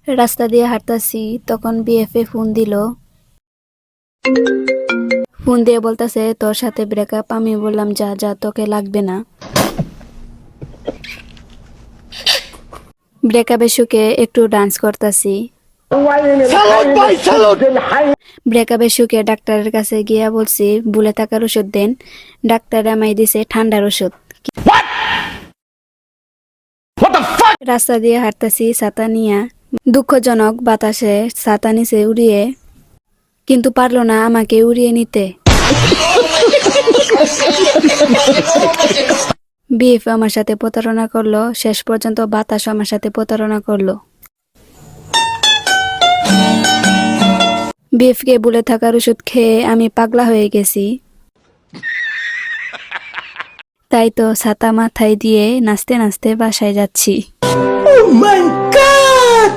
রাস্তা দিয়ে হাঁটতাছি, তখন বিএফএ ফোন দিল। ফোন দিয়ে বলতেছে তোর সাথে ব্রেকআপ। আমি বললাম যা যা, তোকে লাগবে না। ব্রেকআপের সুখে একটু ডান্স করতাছি। ব্রেকআপের সুখে ডাক্তারের কাছে গিয়া বলছি ভুলে থাকার ওষুধ দেন। ডাক্তার আমায় দিছে ঠান্ডার ওষুধ। রাস্তা দিয়ে হাঁটতাছি ছাতা নিয়া। দুঃখজনক, বাতাসে ছাতা নিচে উড়িয়ে, কিন্তু পারলো না আমাকে উড়িয়ে নিতে। বিএফ আমার সাথে প্রতারণা করলো, শেষ পর্যন্ত বাতাস আমার সাথে প্রতারণা করলো। বিএফ কে ভুলে থাকার ওষুধ খেয়ে আমি পাগলা হয়ে গেছি। তাই তো ছাতা মাথায় দিয়ে নাচতে নাচতে বাসায় যাচ্ছি। Oh my God!